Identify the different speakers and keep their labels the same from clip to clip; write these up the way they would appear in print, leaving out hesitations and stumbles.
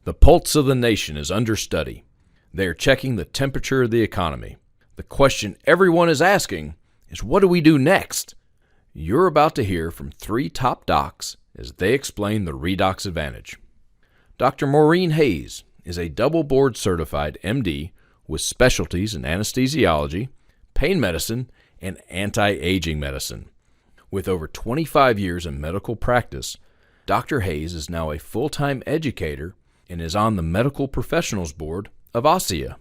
Speaker 1: The pulse of the nation is under study. They are checking the temperature of the economy. The question everyone is asking is, what do we do next? You're about to hear from three top docs as they explain the Redox advantage. Dr. Maureen Hayes is a double board certified MD with specialties in anesthesiology, pain medicine, and anti-aging medicine. With over 25 years in medical practice, Dr. Hayes is now a full-time educator and is on the Medical Professionals Board of ASIA.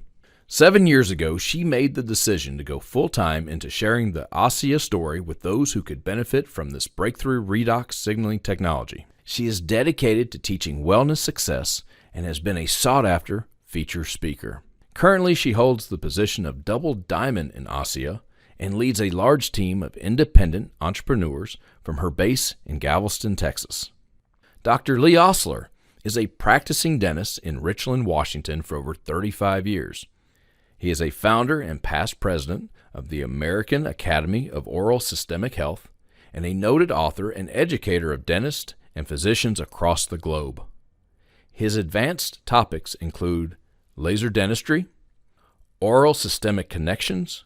Speaker 1: 7 years ago, she made the decision to go full-time into sharing the ASIA story with those who could benefit from this breakthrough redox signaling technology. She is dedicated to teaching wellness success and has been a sought-after feature speaker. Currently, she holds the position of double diamond in ASIA and leads a large team of independent entrepreneurs from her base in Galveston, Texas. Dr. Lee Osler is a practicing dentist in Richland, Washington for over 35 years. He is a founder and past president of the American Academy of Oral Systemic Health and a noted author and educator of dentists and physicians across the globe. His advanced topics include laser dentistry, oral systemic connections,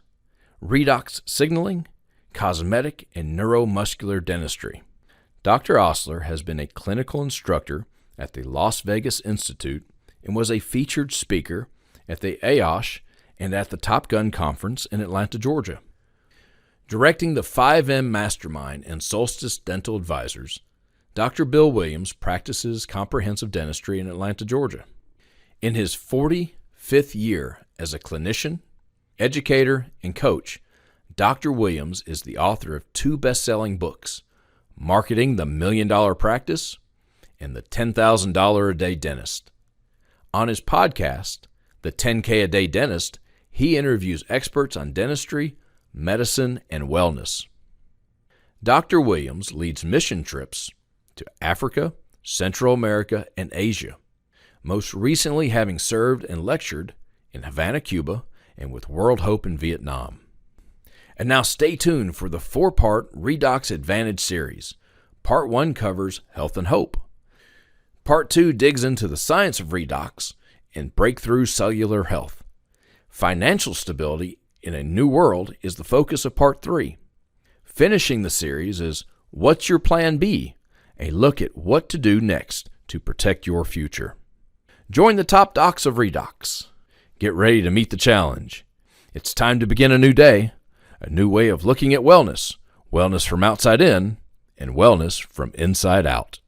Speaker 1: redox signaling, cosmetic and neuromuscular dentistry. Dr. Osler has been a clinical instructor at the Las Vegas Institute and was a featured speaker at the AOSH and at the Top Gun Conference in Atlanta, Georgia. Directing the 5M Mastermind and Solstice Dental Advisors, Dr. Bill Williams practices comprehensive dentistry in Atlanta, Georgia. In his 45th year as a clinician, educator, and coach, Dr. Williams is the author of two best-selling books, Marketing the $1 Million Practice and The $10,000 a Day Dentist. On his podcast, The 10K a Day Dentist, he interviews experts on dentistry, medicine, and wellness. Dr. Williams leads mission trips to Africa, Central America, and Asia, most recently having served and lectured in Havana, Cuba, and with World Hope in Vietnam. And now stay tuned for the 4-part Redox Advantage series. Part 1 covers health and hope. Part 2 digs into the science of redox and breakthrough cellular health. Financial stability in a new world is the focus of Part 3. Finishing the series is What's Your Plan B? A look at what to do next to protect your future. Join the top docs of Redox. Get ready to meet the challenge. It's time to begin a new day, a new way of looking at wellness, wellness from outside in, and wellness from inside out.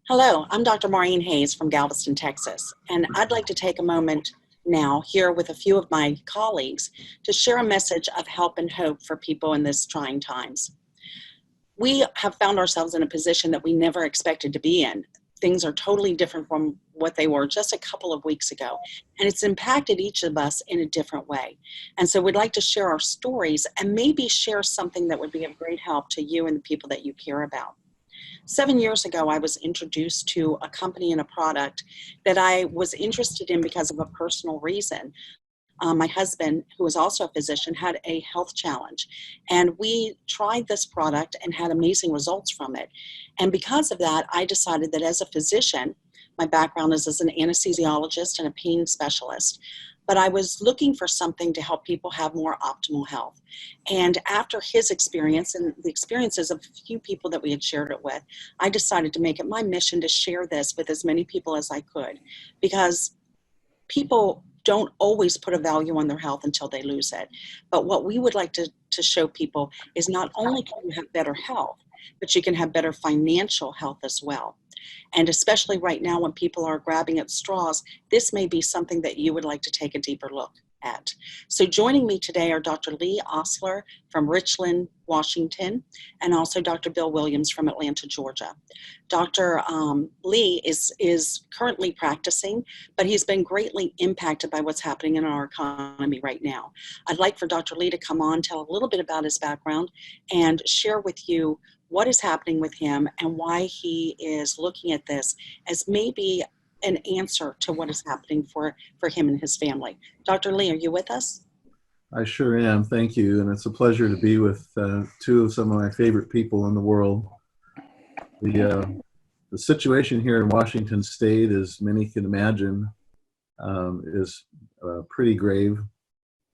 Speaker 2: Hello, I'm Dr. Maureen Hayes from Galveston, Texas, and I'd like to take a moment now here with a few of my colleagues to share a message of help and hope for people in these trying times. We have found ourselves in a position that we never expected to be in. Things are totally different from what they were just a couple of weeks ago, and it's impacted each of us in a different way. And so we'd like to share our stories and maybe share something that would be of great help to you and the people that you care about. 7 years ago, I was introduced to a company and a product that I was interested in because of a personal reason. My husband, who is also a physician, had a health challenge, and we tried this product and had amazing results from it. And because of that, I decided that as a physician, my background is as an anesthesiologist and a pain specialist, but I was looking for something to help people have more optimal health. And after his experience and the experiences of a few people that we had shared it with, I decided to make it my mission to share this with as many people as I could, because people don't always put a value on their health until they lose it. But what we would like to show people is not only can you have better health, but you can have better financial health as well. And especially right now when people are grabbing at straws, this may be something that you would like to take a deeper look at. So joining me today are Dr. Lee Osler from Richland, Washington, and also Dr. Bill Williams from Atlanta, Georgia. Dr. Lee is currently practicing, but he's been greatly impacted by what's happening in our economy right now. I'd like for Dr. Lee to come on, tell a little bit about his background, and share with you what is happening with him and why he is looking at this as maybe an answer to what is happening for him and his family. Dr. Lee, are you with us?
Speaker 3: I sure am. Thank you. And it's a pleasure to be with two of some of my favorite people in the world. The situation here in Washington State, as many can imagine, is pretty grave,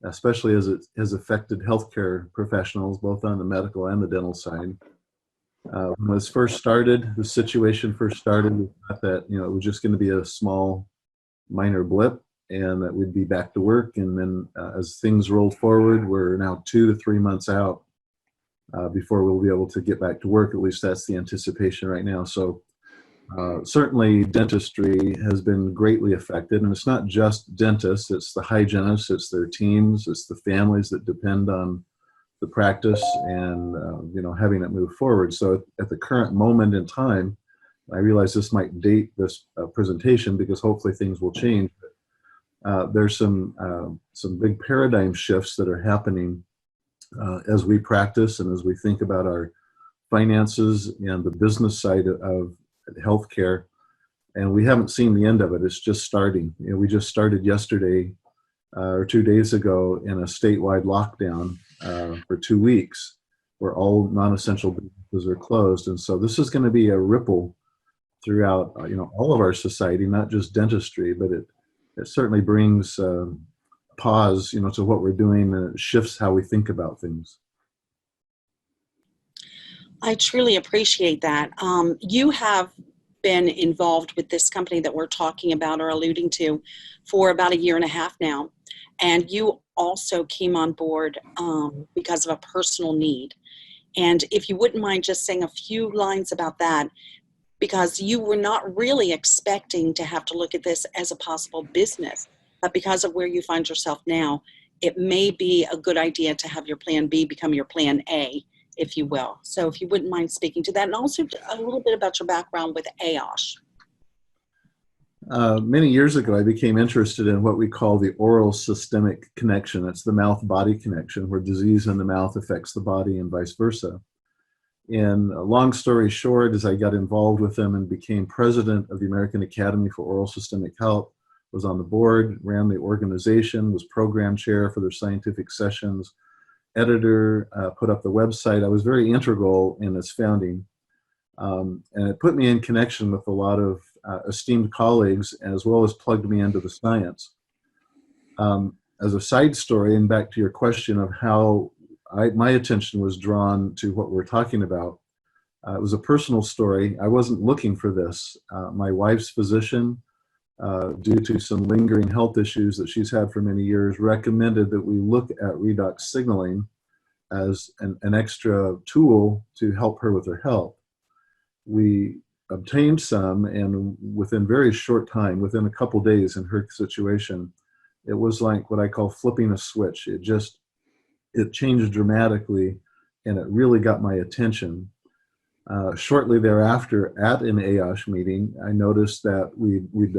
Speaker 3: especially as it has affected healthcare professionals, both on the medical and the dental side. When this first started, the situation first started, we thought that it was just going to be a small, minor blip, and that we'd be back to work. And then, as things rolled forward, we're now 2 to 3 months out before we'll be able to get back to work. At least that's the anticipation right now. So certainly, dentistry has been greatly affected, and it's not just dentists; it's the hygienists, it's their teams, it's the families that depend on the practice and having it move forward. So at the current moment in time, I realize this might date this presentation because hopefully things will change. There's some big paradigm shifts that are happening as we practice and as we think about our finances and the business side of healthcare. And we haven't seen the end of it. It's just starting. We just started yesterday or 2 days ago in a statewide lockdown for 2 weeks, where all non-essential businesses are closed. And so this is going to be a ripple throughout, all of our society, not just dentistry, but it certainly brings pause, to what we're doing, and it shifts how we think about things.
Speaker 2: I truly appreciate that. You have been involved with this company that we're talking about or alluding to for about 1.5 years now. And you also came on board because of a personal need. And if you wouldn't mind just saying a few lines about that, because you were not really expecting to have to look at this as a possible business, but because of where you find yourself now, it may be a good idea to have your plan B become your plan A, if you will. So if you wouldn't mind speaking to that, and also a little bit about your background with AOSH.
Speaker 3: Many years ago, I became interested in what we call the oral systemic connection. It's the mouth-body connection, where disease in the mouth affects the body and vice versa. And long story short, as I got involved with them and became president of the American Academy for Oral Systemic Health, was on the board, ran the organization, was program chair for their scientific sessions, editor, put up the website. I was very integral in its founding. And it put me in connection with a lot of esteemed colleagues, as well as plugged me into the science. As a side story, and back to your question of how my attention was drawn to what we're talking about, it was a personal story. I wasn't looking for this. My wife's physician, due to some lingering health issues that she's had for many years, recommended that we look at redox signaling as an extra tool to help her with her health. We obtained some, and within very short time, within a couple days in her situation, it was like what I call flipping a switch. It changed dramatically, and it really got my attention. Shortly thereafter, at an AOSH meeting, I noticed that we'd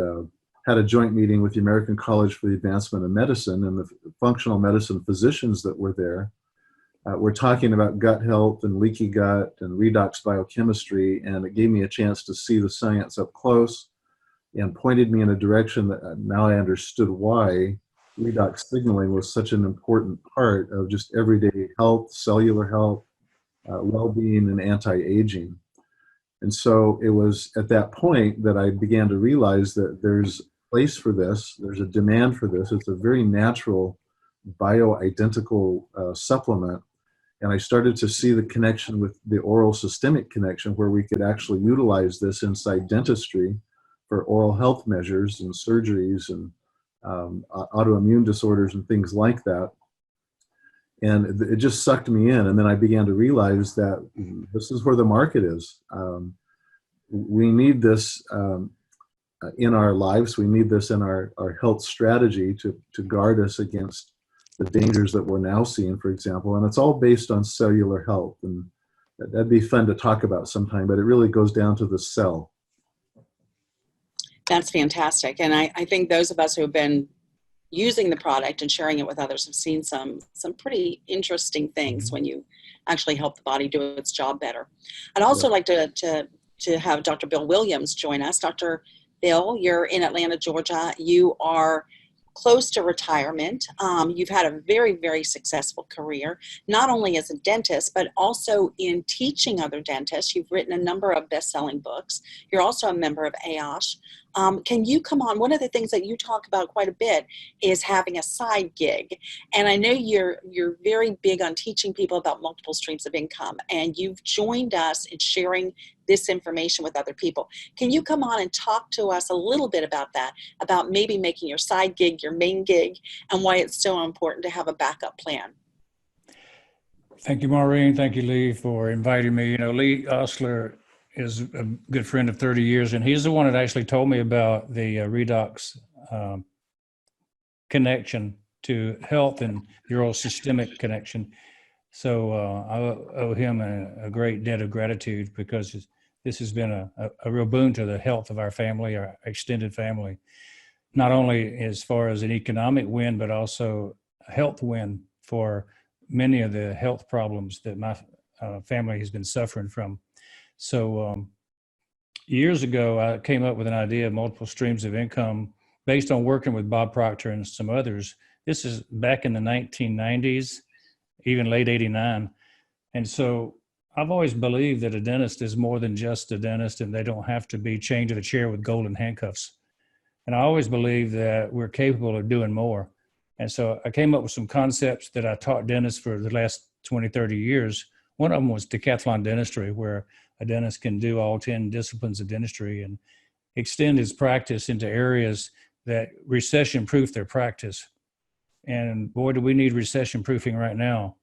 Speaker 3: had a joint meeting with the American College for the Advancement of Medicine, and the functional medicine physicians that were there were talking about gut health and leaky gut and redox biochemistry, and it gave me a chance to see the science up close and pointed me in a direction that now I understood why redox signaling was such an important part of just everyday health, cellular health, well-being, and anti-aging. And so it was at that point that I began to realize that there's a place for this, there's a demand for this. It's a very natural, bioidentical supplement. And I started to see the connection with the oral systemic connection, where we could actually utilize this inside dentistry for oral health measures and surgeries and autoimmune disorders and things like that. And it just sucked me in. And then I began to realize that this is where the market is. We need this in our lives. We need this in our health strategy to guard us against the dangers that we're now seeing, for example. And it's all based on cellular health. And that'd be fun to talk about sometime, but it really goes down to the cell.
Speaker 2: That's fantastic. And I think those of us who have been using the product and sharing it with others have seen some pretty interesting things when you actually help the body do its job better. I'd also like to have Dr. Bill Williams join us. Dr. Bill, you're in Atlanta, Georgia. You are close to retirement. You've had a very, very successful career, not only as a dentist, but also in teaching other dentists. You've written a number of best-selling books. You're also a member of AOSH. Can you come on? One of the things that you talk about quite a bit is having a side gig. And I know you're very big on teaching people about multiple streams of income, and you've joined us in sharing this information with other people. Can you come on and talk to us a little bit about that, about maybe making your side gig your main gig, and why it's so important to have a backup plan?
Speaker 4: Thank you, Maureen. Thank you, Lee, for inviting me. You know, Lee Osler is a good friend of 30 years, and he's the one that actually told me about the Redox connection to health and the oral systemic connection. So I owe him a great debt of gratitude, because this has been a real boon to the health of our family, our extended family, not only as far as an economic win, but also a health win for many of the health problems that my family has been suffering from. So years ago, I came up with an idea of multiple streams of income based on working with Bob Proctor and some others. This is back in the 1990s, even late 89. And so I've always believed that a dentist is more than just a dentist, and they don't have to be chained to the chair with golden handcuffs. And I always believe that we're capable of doing more. And so I came up with some concepts that I taught dentists for the last 20, 30 years. One of them was decathlon dentistry, where a dentist can do all 10 disciplines of dentistry and extend his practice into areas that recession-proof their practice. And boy, do we need recession proofing right now.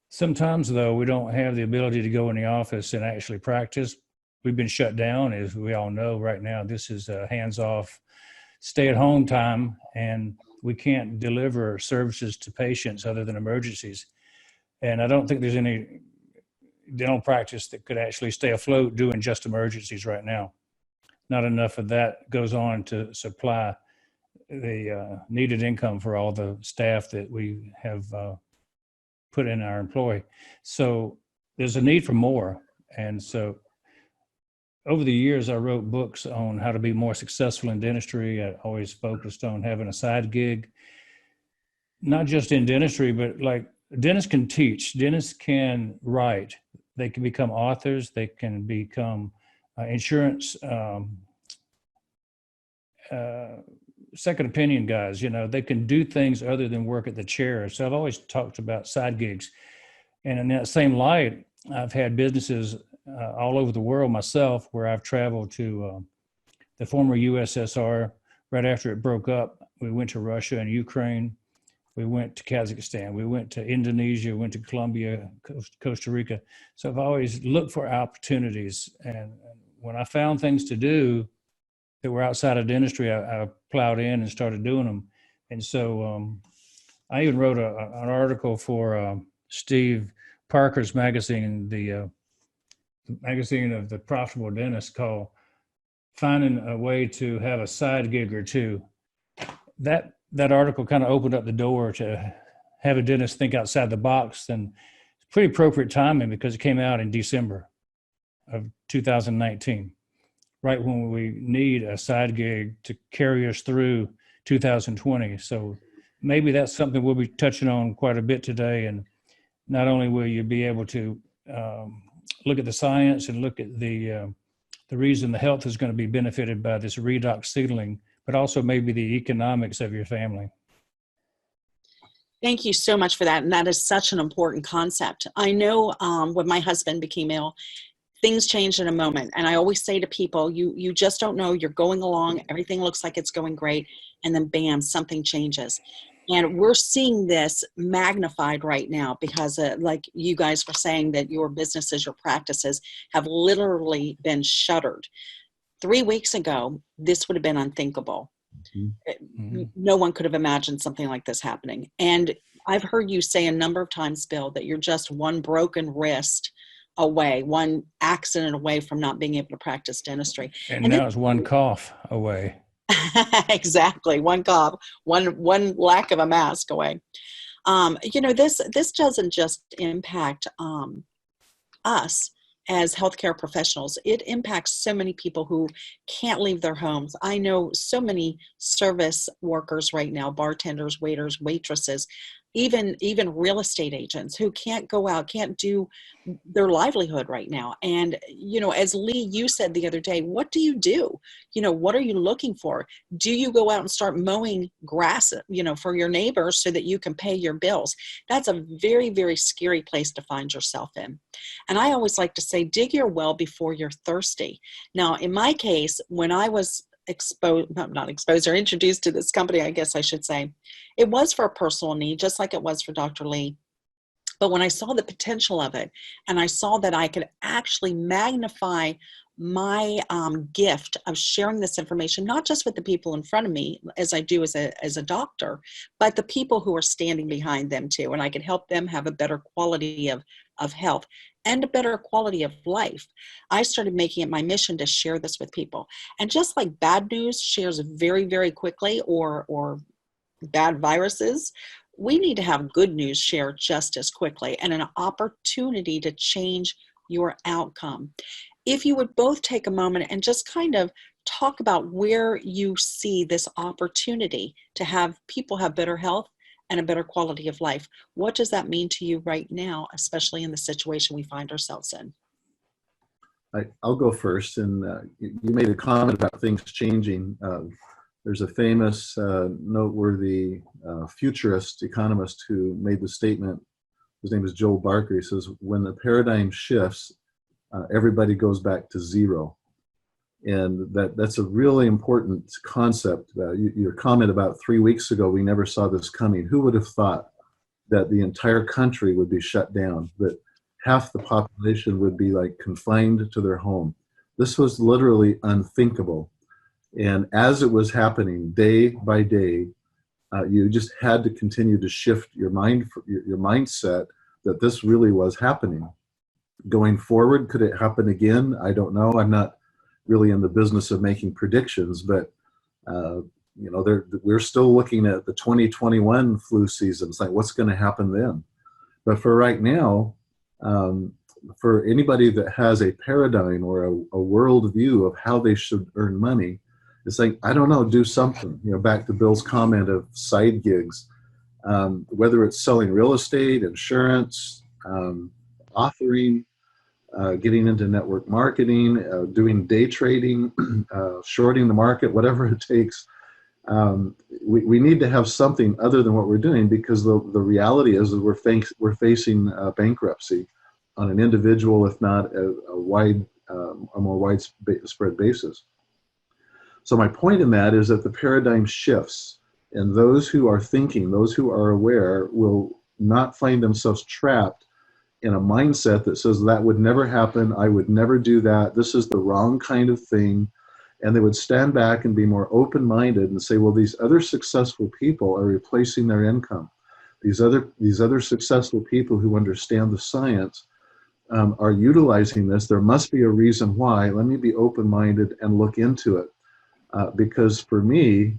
Speaker 4: Sometimes, though, we don't have the ability to go in the office and actually practice. We've been shut down, as we all know right now. This is a hands-off, stay-at-home time, and we can't deliver services to patients other than emergencies. And I don't think there's any dental practice that could actually stay afloat doing just emergencies right now. Not enough of that goes on to supply the needed income for all the staff that we have put in our employ. So there's a need for more. And so over the years, I wrote books on how to be more successful in dentistry. I always focused on having a side gig, not just in dentistry, but like dentists can teach, dentists can write, they can become authors, they can become insurance second opinion guys. You know, they can do things other than work at the chair. So I've always talked about side gigs. And in that same light, I've had businesses all over the world myself, where I've traveled to the former USSR. Right after it broke up, we went to Russia and Ukraine. We went to Kazakhstan. We went to Indonesia, went to Colombia, Costa Rica. So I've always looked for opportunities. And when I found things to do that were outside of dentistry, I plowed in and started doing them. And so I even wrote an article for Steve Parker's magazine, the magazine of the profitable dentist, called Finding a Way to Have a Side Gig or Two. That article kind of opened up the door to have a dentist think outside the box, and it's pretty appropriate timing because it came out in December of 2019, right when we need a side gig to carry us through 2020. So maybe that's something we'll be touching on quite a bit today. And not only will you be able to look at the science and look at the reason the health is going to be benefited by this redox sealing, but also maybe the economics of your family.
Speaker 2: Thank you so much for that. And that is such an important concept. I know when my husband became ill, things changed in a moment. And I always say to people, you just don't know. You're going along, everything looks like it's going great, and then bam, something changes. And we're seeing this magnified right now because like you guys were saying, that your businesses, your practices have literally been shuttered. 3 weeks ago, this would have been unthinkable. Mm-hmm. No one could have imagined something like this happening. And I've heard you say a number of times, Bill, that you're just one broken wrist away, one accident away from not being able to practice dentistry.
Speaker 4: And now it's one cough away.
Speaker 2: Exactly. One cough, one lack of a mask away. You know, this doesn't just impact us, as healthcare professionals, it impacts so many people who can't leave their homes. I know so many service workers right now, bartenders, waiters, waitresses, even real estate agents who can't go out, can't do their livelihood right now. And, as Lee, you said the other day, what do you do? What are you looking for? Do you go out and start mowing grass, for your neighbors so that you can pay your bills? That's a very, very scary place to find yourself in. And I always like to say, dig your well before you're thirsty. Now, in my case, when I was not exposed or introduced to this company, I guess I should say, it was for a personal need, just like it was for Dr. Lee. But when I saw the potential of it, and I saw that I could actually magnify my gift of sharing this information, not just with the people in front of me, as I do as a doctor, but the people who are standing behind them too. And I could help them have a better quality of health and a better quality of life. I started making it my mission to share this with people. And just like bad news shares very, very quickly, or bad viruses, we need to have good news share just as quickly, and an opportunity to change your outcome. If you would both take a moment and just kind of talk about where you see this opportunity to have people have better health and a better quality of life. What does that mean to you right now, especially in the situation we find ourselves in?
Speaker 3: I'll go first. And you made a comment about things changing. There's a famous, noteworthy futurist economist who made the statement. His name is Joel Barker. He says, when the paradigm shifts, everybody goes back to zero. And that's a really important concept. Your comment about 3 weeks ago, we never saw this coming. Who would have thought that the entire country would be shut down, that half the population would be like confined to their home? This was literally unthinkable. And as it was happening day by day, you just had to continue to shift your mindset that this really was happening. Going forward, could it happen again? I don't know. I'm not really in the business of making predictions, but we're still looking at the 2021 flu season. It's like, what's going to happen then? But for right now, for anybody that has a paradigm or a world view of how they should earn money, it's like, I don't know, do something. Back to Bill's comment of side gigs, whether it's selling real estate, insurance, authoring, getting into network marketing, doing day trading, shorting the market, whatever it takes. We need to have something other than what we're doing, because the reality is that we're facing bankruptcy on an individual, if not a more widespread basis. So my point in that is that the paradigm shifts, and those who are thinking, those who are aware, will not find themselves trapped in a mindset that says that would never happen, I would never do that, this is the wrong kind of thing. And they would stand back and be more open-minded and say, well, these other successful people are replacing their income. These other successful people who understand the science are utilizing this. There must be a reason why. Let me be open-minded and look into it. Because for me,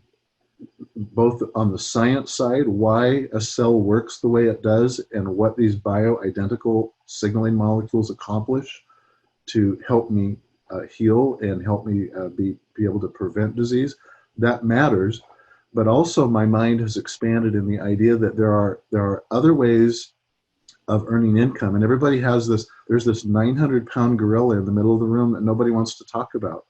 Speaker 3: both on the science side, why a cell works the way it does and what these bioidentical signaling molecules accomplish to help me heal and help me be able to prevent disease, that matters. But also my mind has expanded in the idea that there are other ways of earning income. And everybody has there's this 900-pound gorilla in the middle of the room that nobody wants to talk about.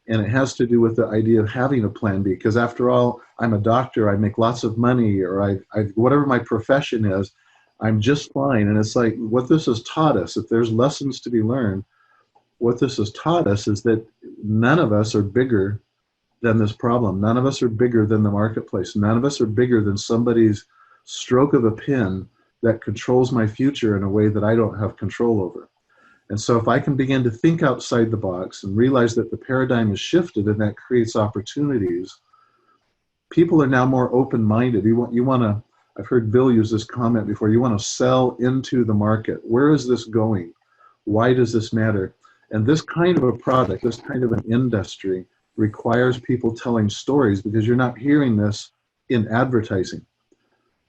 Speaker 3: And it has to do with the idea of having a plan B, because after all, I'm a doctor, I make lots of money, or I whatever my profession is, I'm just fine. And it's like, what this has taught us, if there's lessons to be learned, what this has taught us is that none of us are bigger than this problem. None of us are bigger than the marketplace. None of us are bigger than somebody's stroke of a pen that controls my future in a way that I don't have control over. And so if I can begin to think outside the box and realize that the paradigm has shifted and that creates opportunities, people are now more open-minded. You want to, I've heard Bill use this comment before, you want to sell into the market. Where is this going? Why does this matter? And this kind of a product, this kind of an industry requires people telling stories, because you're not hearing this in advertising.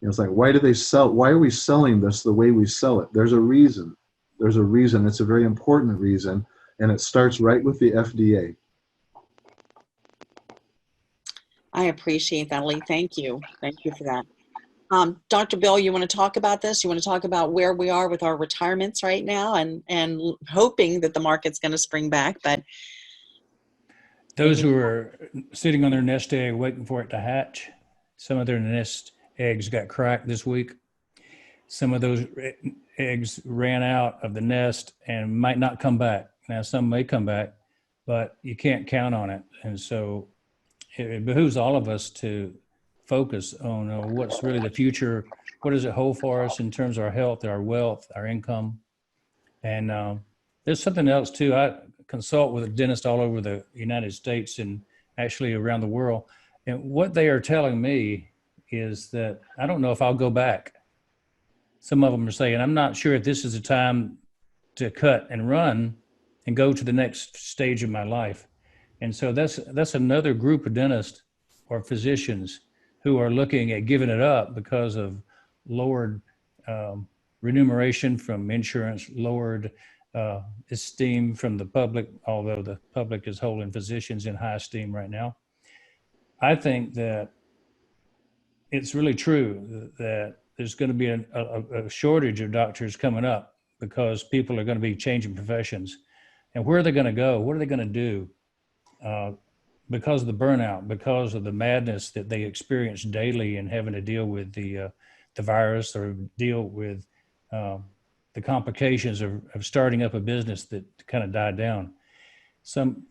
Speaker 3: It's like, why do they sell? Why are we selling this the way we sell it? There's a reason. There's a reason. It's a very important reason, and it starts right with the FDA.
Speaker 2: I appreciate that, Lee. Thank you. Thank you for that. Dr. Bill, you want to talk about this? You want to talk about where we are with our retirements right now and hoping that the market's going to spring back, but
Speaker 4: Those who are sitting on their nest egg waiting for it to hatch, some of their nest eggs got cracked this week. Some of those eggs ran out of the nest and might not come back. Now, some may come back, but you can't count on it. And so it behooves all of us to focus on what's really the future. What does it hold for us in terms of our health, our wealth, our income? And there's something else too. I consult with a dentist all over the United States and actually around the world. And what they are telling me is that I don't know if I'll go back. Some of them are saying, I'm not sure if this is the time to cut and run and go to the next stage of my life. And so that's another group of dentists or physicians who are looking at giving it up because of lowered remuneration from insurance, lowered esteem from the public, although the public is holding physicians in high esteem right now. I think that it's really true that there's going to be a shortage of doctors coming up because people are going to be changing professions. And where are they going to go? What are they going to do? Because of the burnout, because of the madness that they experience daily and having to deal with the virus or deal with the complications of starting up a business that kind of died down. Some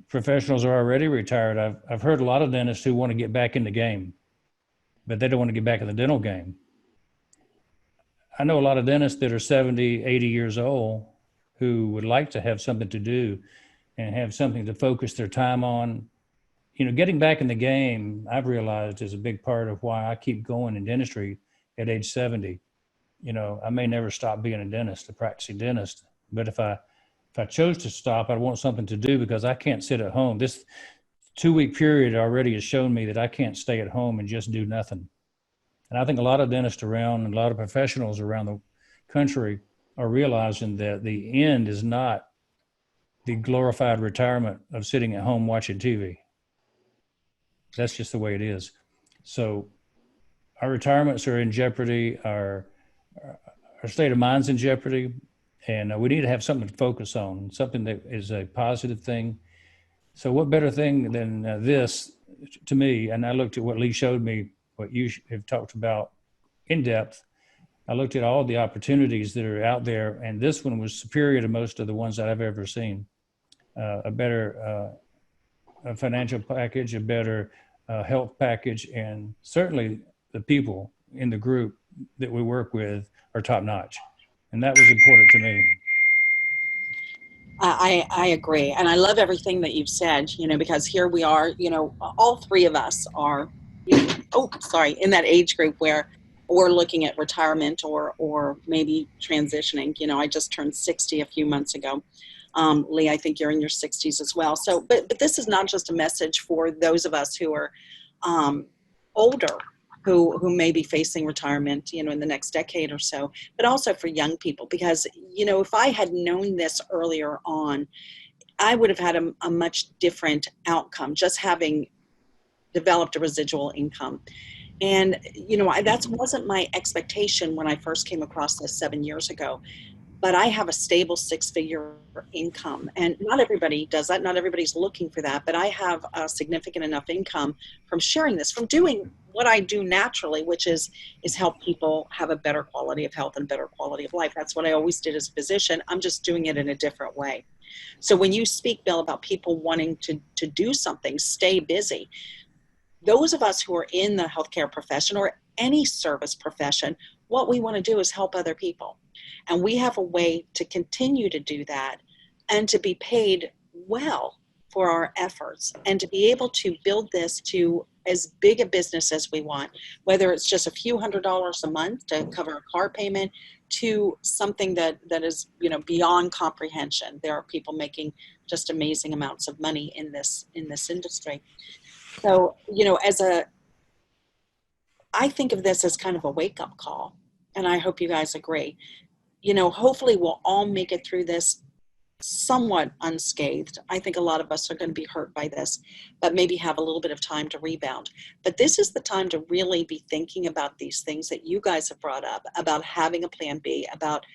Speaker 4: professionals are already retired. I've heard a lot of dentists who want to get back in the game, but they don't want to get back in the dental game. I know a lot of dentists that are 70, 80 years old who would like to have something to do and have something to focus their time on. You know, getting back in the game, I've realized, is a big part of why I keep going in dentistry at age 70. You know, I may never stop being a dentist, a practicing dentist, but if I chose to stop, I'd want something to do because I can't sit at home. This 2-week period already has shown me that I can't stay at home and just do nothing. And I think a lot of dentists around and a lot of professionals around the country are realizing that the end is not the glorified retirement of sitting at home watching TV. That's just the way it is. So our retirements are in jeopardy. Our state of mind's in jeopardy. And we need to have something to focus on, something that is a positive thing. So what better thing than this to me? And I looked at what Lee showed me, what you have talked about in depth. I looked at all the opportunities that are out there, and this one was superior to most of the ones that I've ever seen. A better a financial package, a better health package, and certainly the people in the group that we work with are top notch. And that was important to me.
Speaker 2: I agree. And I love everything that you've said, you know, because here we are, you know, all three of us are, in that age group where we're looking at retirement or maybe transitioning. You know, I just turned 60 a few months ago. Lee, I think you're in your 60s as well. So, but this is not just a message for those of us who are older, who may be facing retirement, you know, in the next decade or so, but also for young people, because, you know, if I had known this earlier on, I would have had a much different outcome, just having developed a residual income. And, you know, that wasn't my expectation when I first came across this 7 years ago. But I have a stable 6-figure income, and not everybody does that. Not everybody's looking for that, but I have a significant enough income from sharing this, from doing what I do naturally, which is help people have a better quality of health and better quality of life. That's what I always did as a physician. I'm just doing it in a different way. So when you speak, Bill, about people wanting to do something, stay busy, those of us who are in the healthcare profession or any service profession, what we want to do is help other people. And we have a way to continue to do that and to be paid well for our efforts and to be able to build this to as big a business as we want, whether it's just a few $100s a month to cover a car payment to something that is, you know, beyond comprehension. There are people making just amazing amounts of money in this industry. So, you know, I think of this as kind of a wake-up call, and I hope you guys agree. hopefully we'll all make it through this somewhat unscathed. I think a lot of us are going to be hurt by this, but maybe have a little bit of time to rebound. But this is the time to really be thinking about these things that you guys have brought up, about having a plan B, about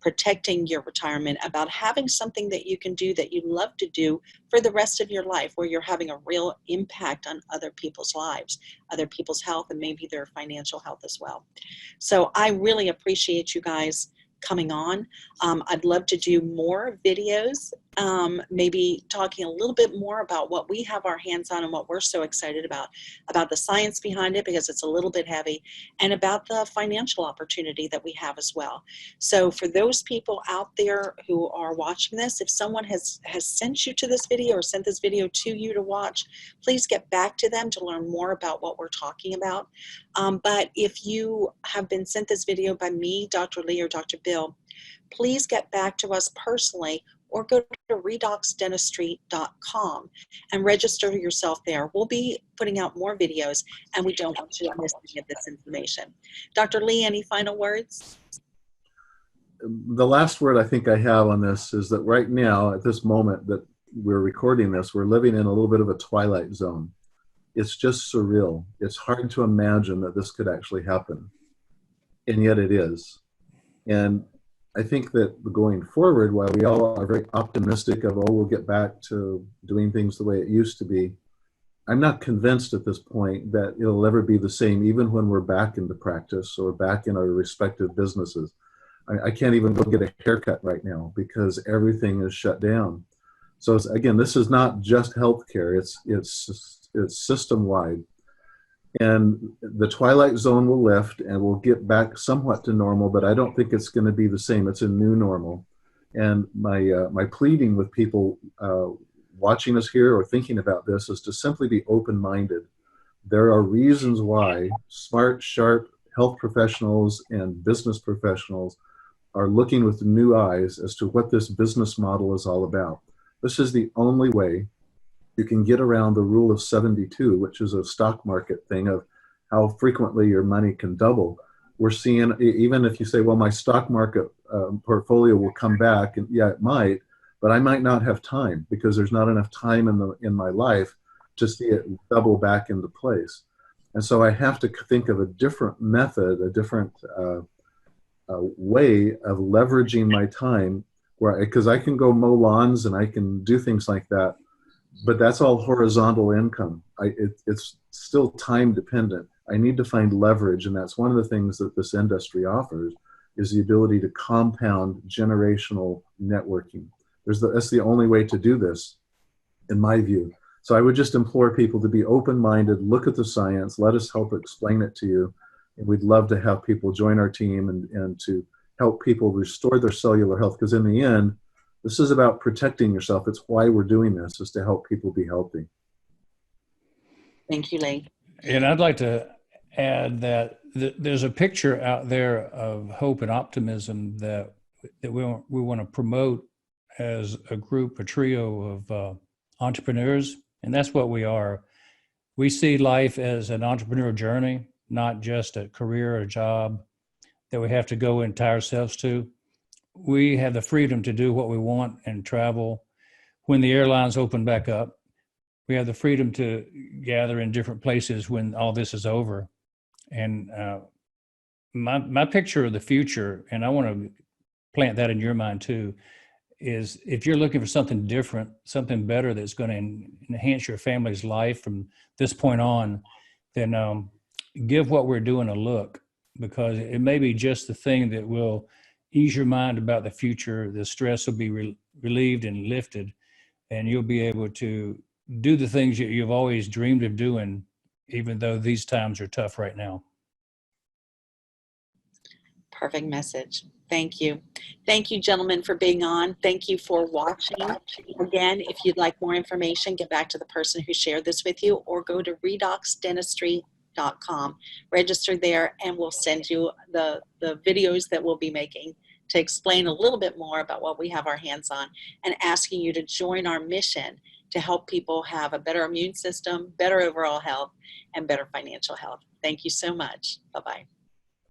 Speaker 2: protecting your retirement, about having something that you can do that you love to do for the rest of your life, where you're having a real impact on other people's lives, other people's health, and maybe their financial health as well. So I really appreciate you guys coming on. I'd love to do more videos, maybe talking a little bit more about what we have our hands on and what we're so excited about the science behind it, because it's a little bit heavy, and about the financial opportunity that we have as well. So for those people out there who are watching this, if someone has sent you to this video or sent this video to you to watch, please get back to them to learn more about what we're talking about. But if you have been sent this video by me, Dr. Lee, or Dr. Bill, please get back to us personally, or go to redoxdentistry.com and register yourself there. We'll be putting out more videos, and we don't want you to miss any of this information. Dr. Lee, any final words?
Speaker 3: The last word I think I have on this is that right now, at this moment that we're recording this, we're living in a little bit of a Twilight Zone. It's just surreal. It's hard to imagine that this could actually happen, and yet it is. And I think that going forward, while we all are very optimistic of, oh, we'll get back to doing things the way it used to be, I'm not convinced at this point that it'll ever be the same, even when we're back into practice or back in our respective businesses. I can't even go get a haircut right now because everything is shut down. So again, this is not just healthcare, it's system-wide. And the Twilight Zone will lift and we'll get back somewhat to normal, but I don't think it's going to be the same. It's a new normal. And my pleading with people watching us here or thinking about this is to simply be open-minded. There are reasons why smart, sharp health professionals and business professionals are looking with new eyes as to what this business model is all about. This is the only way you can get around the rule of 72, which is a stock market thing of how frequently your money can double. We're seeing, even if you say, well, my stock market portfolio will come back, and yeah, it might, but I might not have time because there's not enough time in my life to see it double back into place. And so I have to think of a different method, a different way of leveraging my time, because I can go mow lawns and I can do things like that, but that's all horizontal income. It's still time dependent. I need to find leverage, and that's one of the things that this industry offers, is the ability to compound generational networking. That's the only way to do this, in my view. So I would just implore people to be open-minded, look at the science, let us help explain it to you. And we'd love to have people join our team and to help people restore their cellular health, because in the end, this is about protecting yourself. It's why we're doing this, is to help people be healthy.
Speaker 2: Thank you, Lee.
Speaker 4: And I'd like to add that there's a picture out there of hope and optimism that we want to promote as a group, a trio of entrepreneurs, and that's what we are. We see life as an entrepreneurial journey, not just a career or job that we have to go and tie ourselves to. We have the freedom to do what we want and travel. When the airlines open back up, we have the freedom to gather in different places when all this is over. And my picture of the future, and I want to plant that in your mind too, is if you're looking for something different, something better that's going to enhance your family's life from this point on, then give what we're doing a look, because it may be just the thing that will ease your mind about the future. The stress will be relieved and lifted, and you'll be able to do the things you've always dreamed of doing, even though these times are tough right now.
Speaker 2: Perfect message. Thank you. Thank you, gentlemen, for being on. Thank you for watching. Again, if you'd like more information, get back to the person who shared this with you, or go to redoxdentistry.com. Register there, and we'll send you the videos that we'll be making to explain a little bit more about what we have our hands on, and asking you to join our mission to help people have a better immune system, better overall health, and better financial health. Thank you so much. Bye-bye.